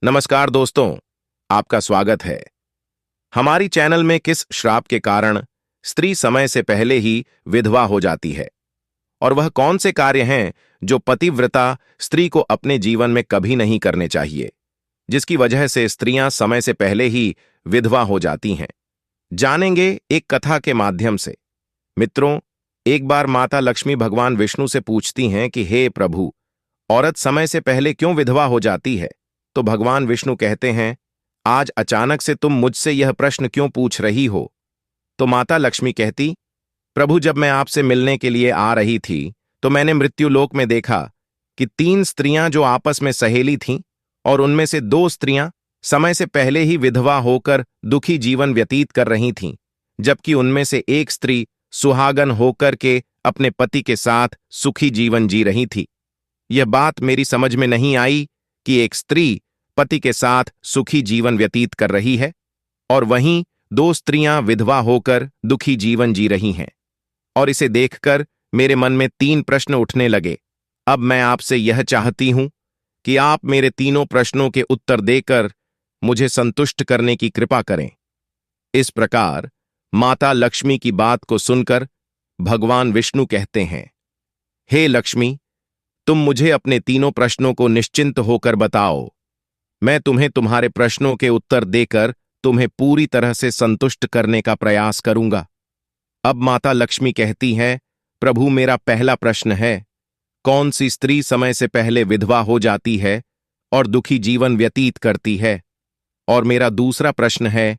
नमस्कार दोस्तों, आपका स्वागत है। हमारी चैनल में किस श्राप के कारण स्त्री समय से पहले ही विधवा हो जाती है और वह कौन से कार्य हैं जो पतिव्रता स्त्री को अपने जीवन में कभी नहीं करने चाहिए, जिसकी वजह से स्त्रियां समय से पहले ही विधवा हो जाती हैं, जानेंगे एक कथा के माध्यम से। मित्रों, एक बार माता लक्ष्मी भगवान विष्णु से पूछती हैं कि हे प्रभु, औरत समय से पहले क्यों विधवा हो जाती है? तो भगवान विष्णु कहते हैं, आज अचानक से तुम मुझसे यह प्रश्न क्यों पूछ रही हो? तो माता लक्ष्मी कहती, प्रभु, जब मैं आपसे मिलने के लिए आ रही थी तो मैंने मृत्युलोक में देखा कि 3 स्त्रियां जो आपस में सहेली थीं और उनमें से 2 स्त्रियां समय से पहले ही विधवा होकर दुखी जीवन व्यतीत कर रही थीं, जबकि उनमें से एक स्त्री सुहागन होकर के अपने पति के साथ सुखी जीवन जी रही थी। यह बात मेरी समझ में नहीं आई कि एक स्त्री पति के साथ सुखी जीवन व्यतीत कर रही है और वहीं 2 स्त्रियां विधवा होकर दुखी जीवन जी रही हैं। और इसे देखकर मेरे मन में 3 प्रश्न उठने लगे। अब मैं आपसे यह चाहती हूं कि आप मेरे तीनों प्रश्नों के उत्तर देकर मुझे संतुष्ट करने की कृपा करें। इस प्रकार माता लक्ष्मी की बात को सुनकर भगवान विष्णु कहते हैं, हे लक्ष्मी, तुम मुझे अपने तीनों प्रश्नों को निश्चिंत होकर बताओ। मैं तुम्हें तुम्हारे प्रश्नों के उत्तर देकर तुम्हें पूरी तरह से संतुष्ट करने का प्रयास करूंगा। अब माता लक्ष्मी कहती है, प्रभु, मेरा पहला प्रश्न है, कौन सी स्त्री समय से पहले विधवा हो जाती है और दुखी जीवन व्यतीत करती है? और मेरा दूसरा प्रश्न है,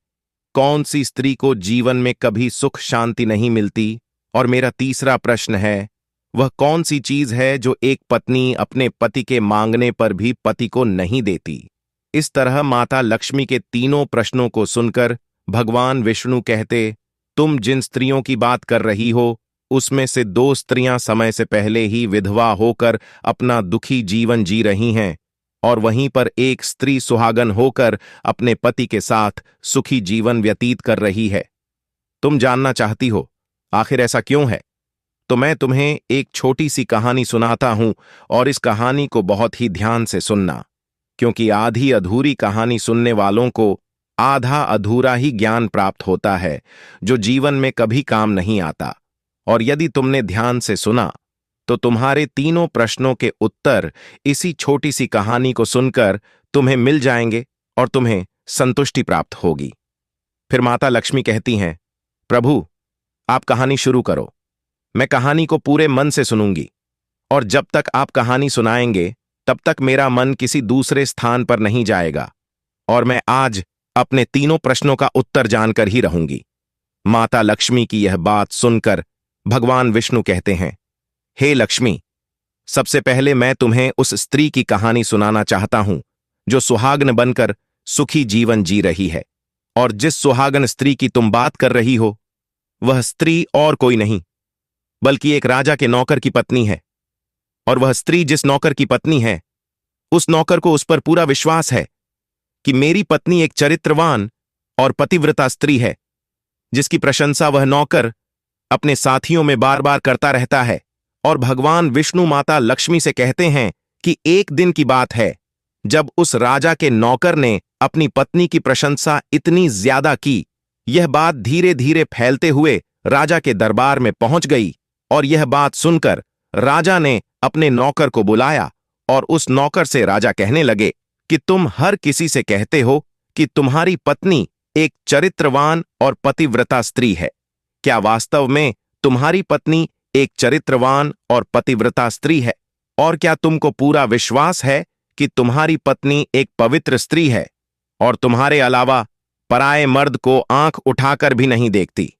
कौन सी स्त्री को जीवन में कभी सुख शांति नहीं मिलती? और मेरा तीसरा प्रश्न है, वह कौन सी चीज है जो एक पत्नी अपने पति के मांगने पर भी पति को नहीं देती? इस तरह माता लक्ष्मी के तीनों प्रश्नों को सुनकर भगवान विष्णु कहते, तुम जिन स्त्रियों की बात कर रही हो उसमें से 2 स्त्रियां समय से पहले ही विधवा होकर अपना दुखी जीवन जी रही हैं और वहीं पर एक स्त्री सुहागन होकर अपने पति के साथ सुखी जीवन व्यतीत कर रही है। तुम जानना चाहती हो आखिर ऐसा क्यों है? तो मैं तुम्हें एक छोटी सी कहानी सुनाता हूं और इस कहानी को बहुत ही ध्यान से सुनना, क्योंकि आधी अधूरी कहानी सुनने वालों को आधा अधूरा ही ज्ञान प्राप्त होता है, जो जीवन में कभी काम नहीं आता। और यदि तुमने ध्यान से सुना तो तुम्हारे तीनों प्रश्नों के उत्तर इसी छोटी सी कहानी को सुनकर तुम्हें मिल जाएंगे और तुम्हें संतुष्टि प्राप्त होगी। फिर माता लक्ष्मी कहती हैं, प्रभु, आप कहानी शुरू करो। मैं कहानी को पूरे मन से सुनूंगी और जब तक आप कहानी सुनाएंगे तब तक मेरा मन किसी दूसरे स्थान पर नहीं जाएगा और मैं आज अपने तीनों प्रश्नों का उत्तर जानकर ही रहूंगी। माता लक्ष्मी की यह बात सुनकर भगवान विष्णु कहते हैं, हे लक्ष्मी, सबसे पहले मैं तुम्हें उस स्त्री की कहानी सुनाना चाहता हूं जो सुहागन बनकर सुखी जीवन जी रही है। और जिस सुहागन स्त्री की तुम बात कर रही हो वह स्त्री और कोई नहीं बल्कि एक राजा के नौकर की पत्नी है। और वह स्त्री जिस नौकर की पत्नी है, उस नौकर को उस पर पूरा विश्वास है कि मेरी पत्नी एक चरित्रवान और पतिव्रता स्त्री है, जिसकी प्रशंसा वह नौकर अपने साथियों में बार बार करता रहता है। और भगवान विष्णु माता लक्ष्मी से कहते हैं कि एक दिन की बात है जब उस राजा के नौकर ने अपनी पत्नी की प्रशंसा इतनी ज्यादा की, यह बात धीरे धीरे फैलते हुए राजा के दरबार में पहुंच गई। और यह बात सुनकर राजा ने अपने नौकर को बुलाया और उस नौकर से राजा कहने लगे कि तुम हर किसी से कहते हो कि तुम्हारी पत्नी एक चरित्रवान और पतिव्रता स्त्री है। क्या वास्तव में तुम्हारी पत्नी एक चरित्रवान और पतिव्रता स्त्री है? और क्या तुमको पूरा विश्वास है कि तुम्हारी पत्नी एक पवित्र स्त्री है और तुम्हारे अलावा पराये मर्द को आंख उठाकर भी नहीं देखती?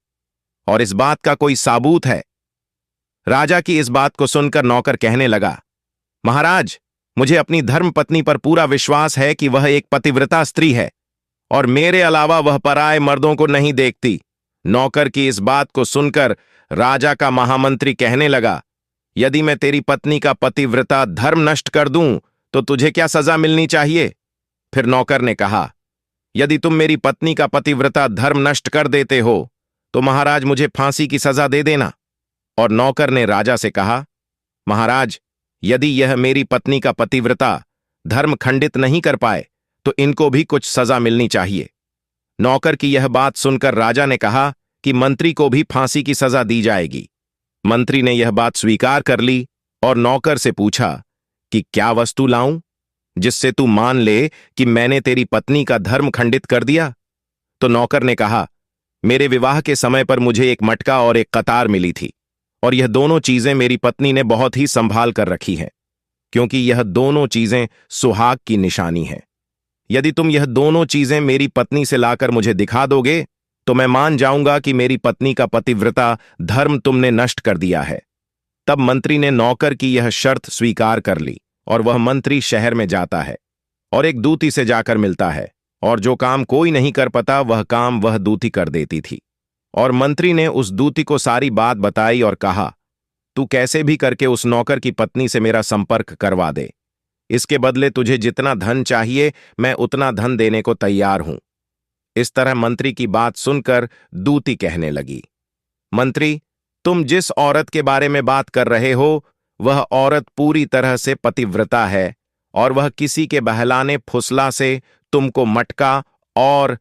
और इस बात का कोई साबूत है? राजा की इस बात को सुनकर नौकर कहने लगा, महाराज, मुझे अपनी धर्म पत्नी पर पूरा विश्वास है कि वह एक पतिव्रता स्त्री है और मेरे अलावा वह पराये मर्दों को नहीं देखती। नौकर की इस बात को सुनकर राजा का महामंत्री कहने लगा, यदि मैं तेरी पत्नी का पतिव्रता धर्म नष्ट कर दूं तो तुझे क्या सजा मिलनी चाहिए? फिर नौकर ने कहा, यदि तुम मेरी पत्नी का पतिव्रता धर्म नष्ट कर देते हो तो महाराज मुझे फांसी की सजा दे देना। और नौकर ने राजा से कहा, महाराज, यदि यह मेरी पत्नी का पतिव्रता धर्म खंडित नहीं कर पाए तो इनको भी कुछ सजा मिलनी चाहिए। नौकर की यह बात सुनकर राजा ने कहा कि मंत्री को भी फांसी की सजा दी जाएगी। मंत्री ने यह बात स्वीकार कर ली और नौकर से पूछा कि क्या वस्तु लाऊं जिससे तू मान ले कि मैंने तेरी पत्नी का धर्म खंडित कर दिया। तो नौकर ने कहा, मेरे विवाह के समय पर मुझे एक मटका और एक कतार मिली थी, और यह दोनों चीजें मेरी पत्नी ने बहुत ही संभाल कर रखी हैं, क्योंकि यह दोनों चीजें सुहाग की निशानी हैं। यदि तुम यह दोनों चीजें मेरी पत्नी से लाकर मुझे दिखा दोगे तो मैं मान जाऊंगा कि मेरी पत्नी का पतिव्रता धर्म तुमने नष्ट कर दिया है। तब मंत्री ने नौकर की यह शर्त स्वीकार कर ली और वह मंत्री शहर में जाता है और एक दूती से जाकर मिलता है, और जो काम कोई नहीं कर पाता वह काम वह दूती कर देती थी। और मंत्री ने उस दूती को सारी बात बताई और कहा, तू कैसे भी करके उस नौकर की पत्नी से मेरा संपर्क करवा दे। इसके बदले तुझे जितना धन चाहिए मैं उतना धन देने को तैयार हूं। इस तरह मंत्री की बात सुनकर दूती कहने लगी, मंत्री, तुम जिस औरत के बारे में बात कर रहे हो वह औरत पूरी तरह से पतिव्रता है, और वह किसी के बहलाने फुसला से तुमको मटका और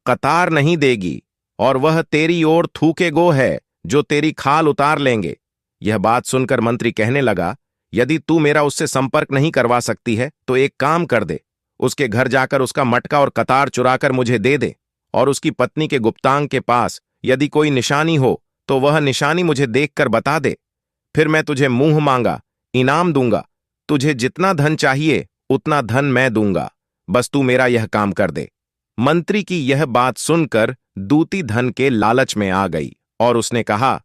कतार नहीं देगी, और वह तेरी ओर थूके गो है जो तेरी खाल उतार लेंगे। यह बात सुनकर मंत्री कहने लगा, यदि तू मेरा उससे संपर्क नहीं करवा सकती है तो एक काम कर दे, उसके घर जाकर उसका मटका और कतार चुराकर मुझे दे दे, और उसकी पत्नी के गुप्तांग के पास यदि कोई निशानी हो तो वह निशानी मुझे देखकर बता दे। फिर मैं तुझे मुंह मांगा इनाम दूंगा। तुझे जितना धन चाहिए उतना धन मैं दूंगा, बस तू मेरा यह काम कर दे। मंत्री की यह बात सुनकर दूती धन के लालच में आ गई और उसने कहा,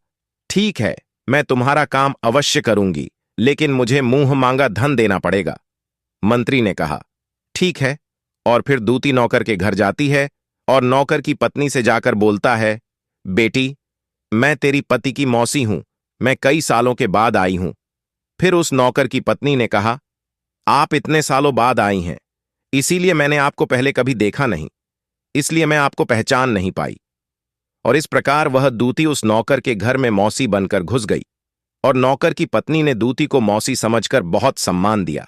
ठीक है, मैं तुम्हारा काम अवश्य करूंगी, लेकिन मुझे मुंह मांगा धन देना पड़ेगा। मंत्री ने कहा, ठीक है, और फिर दूती नौकर के घर जाती है और नौकर की पत्नी से जाकर बोलता है, बेटी, मैं तेरी पति की मौसी हूं, मैं कई सालों के बाद आई हूं। फिर उस नौकर की पत्नी ने कहा, आप इतने सालों बाद आई हैं, इसीलिए मैंने आपको पहले कभी देखा नहीं, इसलिए मैं आपको पहचान नहीं पाई। और इस प्रकार वह दूती उस नौकर के घर में मौसी बनकर घुस गई, और नौकर की पत्नी ने दूती को मौसी समझकर बहुत सम्मान दिया,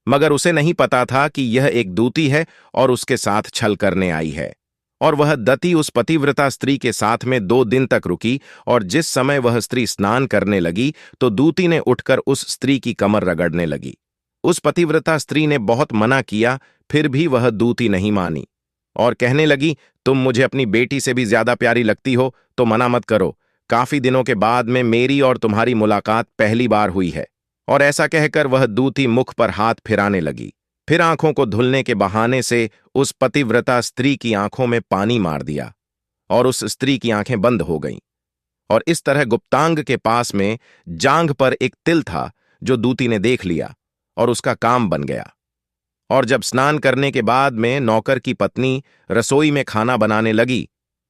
मगर उसे नहीं पता था कि यह एक दूती है और उसके साथ छल करने आई है। और वह दती उस पतिव्रता स्त्री के साथ में 2 दिन तक रुकी, और जिस समय वह स्त्री स्नान करने लगी तो दूती ने उठकर उस स्त्री की कमर रगड़ने लगी। उस पतिव्रता स्त्री ने बहुत मना किया, फिर भी वह दूती नहीं मानी और कहने लगी, तुम मुझे अपनी बेटी से भी ज्यादा प्यारी लगती हो तो मना मत करो। काफी दिनों के बाद में मेरी और तुम्हारी मुलाकात पहली बार हुई है। और ऐसा कहकर वह दूती मुख पर हाथ फिराने लगी, फिर आंखों को धुलने के बहाने से उस पतिव्रता स्त्री की आंखों में पानी मार दिया और उस स्त्री की आंखें बंद हो गईं। और इस तरह गुप्तांग के पास में जांघ पर एक तिल था जो दूती ने देख लिया और उसका काम बन गया। और जब स्नान करने के बाद में नौकर की पत्नी रसोई में खाना बनाने लगी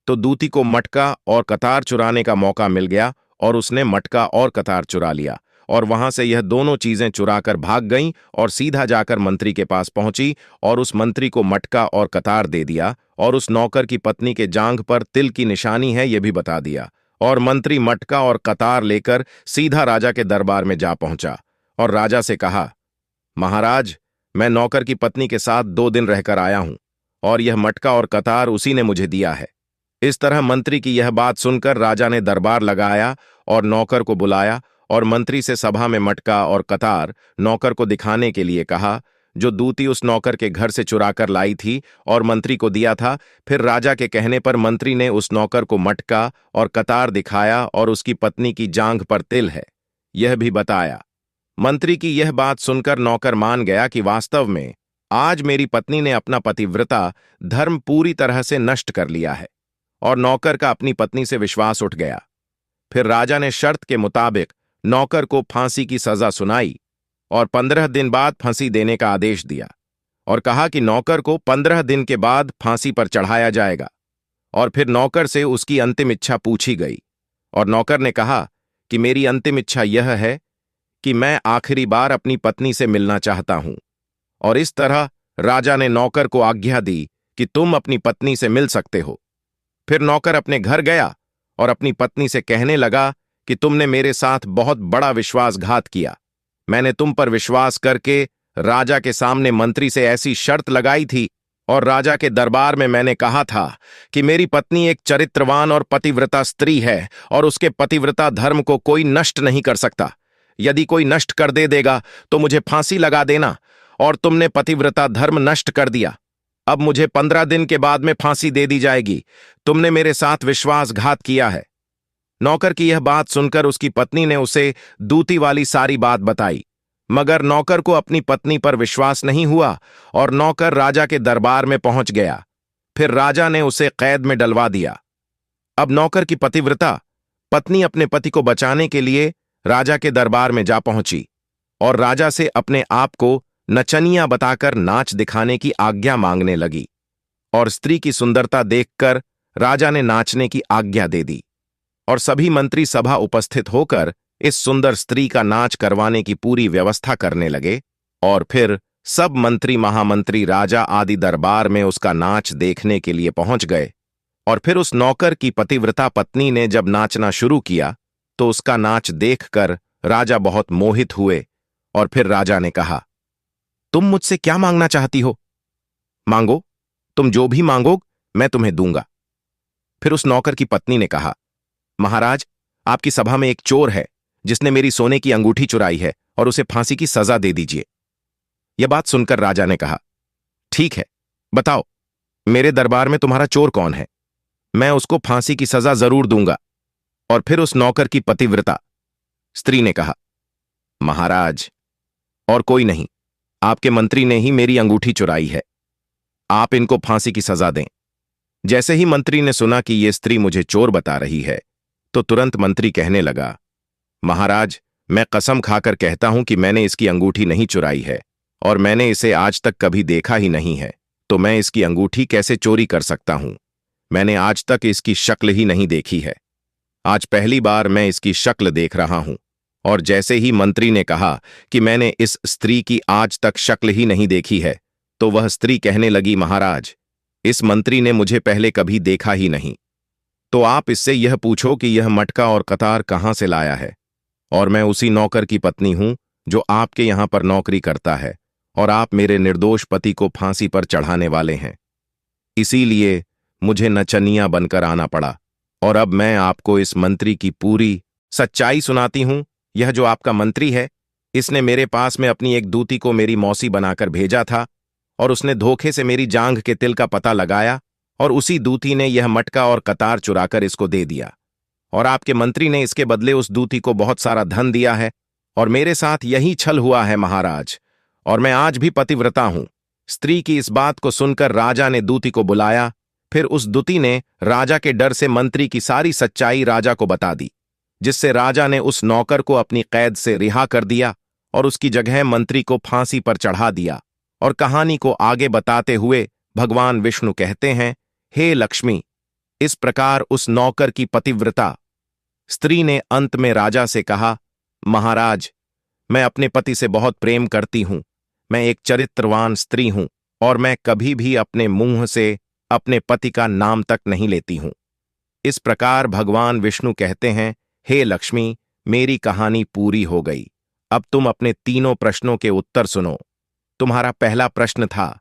तो दूती को मटका और कतार चुराने का मौका मिल गया, और उसने मटका और कतार चुरा लिया, और वहां से यह दोनों चीजें चुराकर भाग गईं और सीधा जाकर मंत्री के पास पहुंची और उस मंत्री को मटका और कतार दे दिया, और उस नौकर की पत्नी के जांघ पर तिल की निशानी है यह भी बता दिया। और मंत्री मटका और कतार लेकर सीधा राजा के दरबार में जा पहुंचा और राजा से कहा, महाराज, मैं नौकर की पत्नी के साथ 2 दिन रहकर आया हूं, और यह मटका और कतार उसी ने मुझे दिया है। इस तरह मंत्री की यह बात सुनकर राजा ने दरबार लगाया और नौकर को बुलाया, और मंत्री से सभा में मटका और कतार नौकर को दिखाने के लिए कहा, जो दूती उस नौकर के घर से चुराकर लाई थी और मंत्री को दिया था। फिर राजा के कहने पर मंत्री ने उस नौकर को मटका और कतार दिखाया, और उसकी पत्नी की जांघ पर तिल है यह भी बताया। मंत्री की यह बात सुनकर नौकर मान गया कि वास्तव में आज मेरी पत्नी ने अपना पतिव्रता धर्म पूरी तरह से नष्ट कर लिया है, और नौकर का अपनी पत्नी से विश्वास उठ गया। फिर राजा ने शर्त के मुताबिक नौकर को फांसी की सजा सुनाई और 15 दिन बाद फांसी देने का आदेश दिया, और कहा कि नौकर को 15 दिन के बाद फांसी पर चढ़ाया जाएगा। और फिर नौकर से उसकी अंतिम इच्छा पूछी गई, और नौकर ने कहा कि मेरी अंतिम इच्छा यह है कि मैं आखिरी बार अपनी पत्नी से मिलना चाहता हूं। और इस तरह राजा ने नौकर को आज्ञा दी कि तुम अपनी पत्नी से मिल सकते हो। फिर नौकर अपने घर गया और अपनी पत्नी से कहने लगा कि तुमने मेरे साथ बहुत बड़ा विश्वासघात किया। मैंने तुम पर विश्वास करके राजा के सामने मंत्री से ऐसी शर्त लगाई थी और राजा के दरबार में मैंने कहा था कि मेरी पत्नी एक चरित्रवान और पतिव्रता स्त्री है और उसके पतिव्रता धर्म को कोई नष्ट नहीं कर सकता। यदि कोई नष्ट कर देगा तो मुझे फांसी लगा देना, और तुमने पतिव्रता धर्म नष्ट कर दिया। अब मुझे 15 दिन के बाद में फांसी दे दी जाएगी। तुमने मेरे साथ विश्वासघात किया है। नौकर की यह बात सुनकर उसकी पत्नी ने उसे दूती वाली सारी बात बताई, मगर नौकर को अपनी पत्नी पर विश्वास नहीं हुआ और नौकर राजा के दरबार में पहुंच गया। फिर राजा ने उसे कैद में डलवा दिया। अब नौकर की पतिव्रता पत्नी अपने पति को बचाने के लिए राजा के दरबार में जा पहुंची और राजा से अपने आप को नचनिया बताकर नाच दिखाने की आज्ञा मांगने लगी, और स्त्री की सुंदरता देखकर राजा ने नाचने की आज्ञा दे दी और सभी मंत्री सभा उपस्थित होकर इस सुंदर स्त्री का नाच करवाने की पूरी व्यवस्था करने लगे। और फिर सब मंत्री महामंत्री राजा आदि दरबार में उसका नाच देखने के लिए पहुंच गए। और फिर उस नौकर की पतिव्रता पत्नी ने जब नाचना शुरू किया तो उसका नाच देखकर राजा बहुत मोहित हुए। और फिर राजा ने कहा, तुम मुझसे क्या मांगना चाहती हो? मांगो, तुम जो भी मांगो मैं तुम्हें दूंगा। फिर उस नौकर की पत्नी ने कहा, महाराज, आपकी सभा में एक चोर है जिसने मेरी सोने की अंगूठी चुराई है और उसे फांसी की सजा दे दीजिए। यह बात सुनकर राजा ने कहा, ठीक है, बताओ मेरे दरबार में तुम्हारा चोर कौन है, मैं उसको फांसी की सजा जरूर दूंगा। और फिर उस नौकर की पतिव्रता स्त्री ने कहा, महाराज, और कोई नहीं, आपके मंत्री ने ही मेरी अंगूठी चुराई है, आप इनको फांसी की सजा दें। जैसे ही मंत्री ने सुना कि यह स्त्री मुझे चोर बता रही है तो तुरंत मंत्री कहने लगा, महाराज, मैं कसम खाकर कहता हूं कि मैंने इसकी अंगूठी नहीं चुराई है और मैंने इसे आज तक कभी देखा ही नहीं है, तो मैं इसकी अंगूठी कैसे चोरी कर सकता हूं? मैंने आज तक इसकी शक्ल ही नहीं देखी है। आज पहली बार मैं इसकी शक्ल देख रहा हूं। और जैसे ही मंत्री ने कहा कि मैंने इस स्त्री की आज तक शक्ल ही नहीं देखी है तो वह स्त्री कहने लगी, महाराज, इस मंत्री ने मुझे पहले कभी देखा ही नहीं, तो आप इससे यह पूछो कि यह मटका और कतार कहां से लाया है। और मैं उसी नौकर की पत्नी हूं जो आपके यहां पर नौकरी करता है और आप मेरे निर्दोष पति को फांसी पर चढ़ाने वाले हैं। इसीलिए मुझे नचनिया बनकर आना पड़ा और अब मैं आपको इस मंत्री की पूरी सच्चाई सुनाती हूं। यह जो आपका मंत्री है, इसने मेरे पास में अपनी एक दूती को मेरी मौसी बनाकर भेजा था और उसने धोखे से मेरी जांघ के तिल का पता लगाया और उसी दूती ने यह मटका और कतार चुराकर इसको दे दिया। और आपके मंत्री ने इसके बदले उस दूती को बहुत सारा धन दिया है और मेरे साथ यही छल हुआ है महाराज, और मैं आज भी पतिव्रता हूं। स्त्री की इस बात को सुनकर राजा ने दूती को बुलाया। फिर उस दूती ने राजा के डर से मंत्री की सारी सच्चाई राजा को बता दी, जिससे राजा ने उस नौकर को अपनी कैद से रिहा कर दिया और उसकी जगह मंत्री को फांसी पर चढ़ा दिया। और कहानी को आगे बताते हुए भगवान विष्णु कहते हैं, हे लक्ष्मी, इस प्रकार उस नौकर की पतिव्रता स्त्री ने अंत में राजा से कहा, महाराज, मैं अपने पति से बहुत प्रेम करती हूं, मैं एक चरित्रवान स्त्री हूं और मैं कभी भी अपने मुंह से अपने पति का नाम तक नहीं लेती हूं। इस प्रकार भगवान विष्णु कहते हैं, हे लक्ष्मी, मेरी कहानी पूरी हो गई। अब तुम अपने तीनों प्रश्नों के उत्तर सुनो। तुम्हारा पहला प्रश्न था,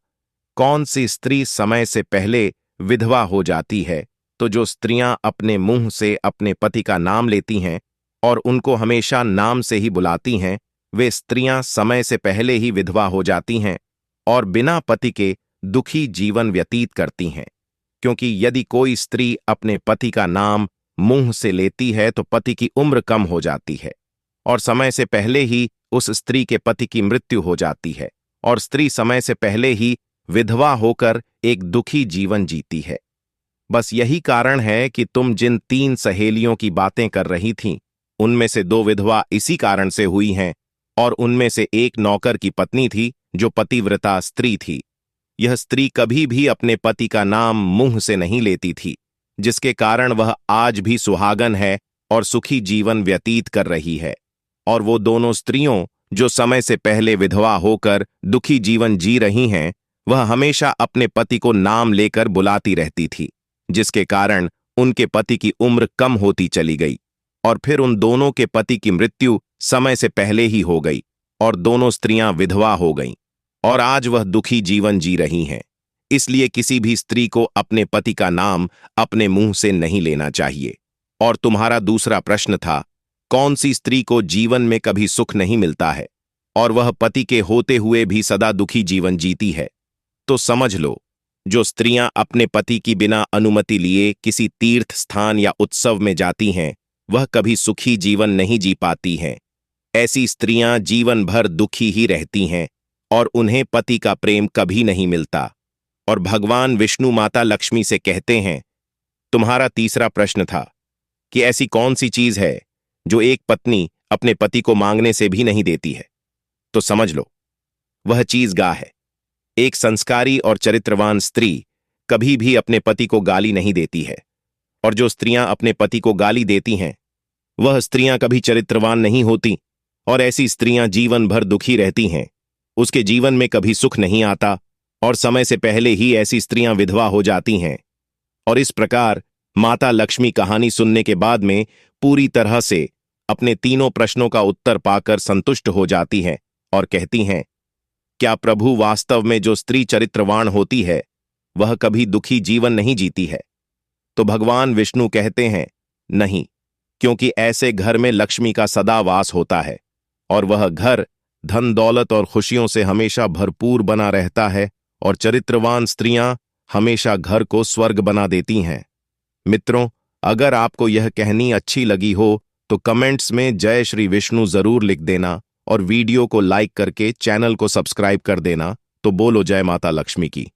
कौन सी स्त्री समय से पहले विधवा हो जाती है? तो जो स्त्रियां अपने मुंह से अपने पति का नाम लेती हैं और उनको हमेशा नाम से ही बुलाती हैं, वे स्त्रियां समय से पहले ही विधवा हो जाती हैं और बिना पति के दुखी जीवन व्यतीत करती हैं। क्योंकि यदि कोई स्त्री अपने पति का नाम मुंह से लेती है तो पति की उम्र कम हो जाती है और समय से पहले ही उस स्त्री के पति की मृत्यु हो जाती है और स्त्री समय से पहले ही विधवा होकर एक दुखी जीवन जीती है। बस यही कारण है कि तुम जिन 3 सहेलियों की बातें कर रही थीं, उनमें से 2 विधवा इसी कारण से हुई हैं और उनमें से एक नौकर की पत्नी थी जो पतिव्रता स्त्री थी। यह स्त्री कभी भी अपने पति का नाम मुंह से नहीं लेती थी, जिसके कारण वह आज भी सुहागन है और सुखी जीवन व्यतीत कर रही है। और वो दोनों स्त्रियों जो समय से पहले विधवा होकर दुखी जीवन जी रही हैं, वह हमेशा अपने पति को नाम लेकर बुलाती रहती थी, जिसके कारण उनके पति की उम्र कम होती चली गई और फिर उन दोनों के पति की मृत्यु समय से पहले ही हो गई और दोनों स्त्रियां विधवा हो गईं। और आज वह दुखी जीवन जी रही हैं। इसलिए किसी भी स्त्री को अपने पति का नाम अपने मुंह से नहीं लेना चाहिए। और तुम्हारा दूसरा प्रश्न था, कौन सी स्त्री को जीवन में कभी सुख नहीं मिलता है और वह पति के होते हुए भी सदा दुखी जीवन जीती है? तो समझ लो, जो स्त्रियां अपने पति की बिना अनुमति लिए किसी तीर्थ स्थान या उत्सव में जाती हैं, वह कभी सुखी जीवन नहीं जी पाती हैं। ऐसी स्त्रियां जीवन भर दुखी ही रहती हैं और उन्हें पति का प्रेम कभी नहीं मिलता। और भगवान विष्णु माता लक्ष्मी से कहते हैं, तुम्हारा तीसरा प्रश्न था कि ऐसी कौन सी चीज है जो एक पत्नी अपने पति को मांगने से भी नहीं देती है? तो समझ लो, वह चीज गाय है। एक संस्कारी और चरित्रवान स्त्री कभी भी अपने पति को गाली नहीं देती है, और जो स्त्रियां अपने पति को गाली देती हैं, वह स्त्रियां कभी चरित्रवान नहीं होती, और ऐसी स्त्रियां जीवन भर दुखी रहती हैं। उसके जीवन में कभी सुख नहीं आता, और समय से पहले ही ऐसी स्त्रियां विधवा हो जाती हैं। और इस प्रकार माता लक्ष्मी कहानी सुनने के बाद में पूरी तरह से अपने तीनों प्रश्नों का उत्तर पाकर संतुष्ट हो जाती हैं और कहती हैं, क्या प्रभु वास्तव में जो स्त्री चरित्रवान होती है वह कभी दुखी जीवन नहीं जीती है? तो भगवान विष्णु कहते हैं, नहीं, क्योंकि ऐसे घर में लक्ष्मी का सदा वास होता है और वह घर धन दौलत और खुशियों से हमेशा भरपूर बना रहता है, और चरित्रवान स्त्रियां हमेशा घर को स्वर्ग बना देती हैं। मित्रों, अगर आपको यह कहानी अच्छी लगी हो तो कमेंट्स में जय श्री विष्णु जरूर लिख देना और वीडियो को लाइक करके चैनल को सब्सक्राइब कर देना। तो बोलो जय माता लक्ष्मी की।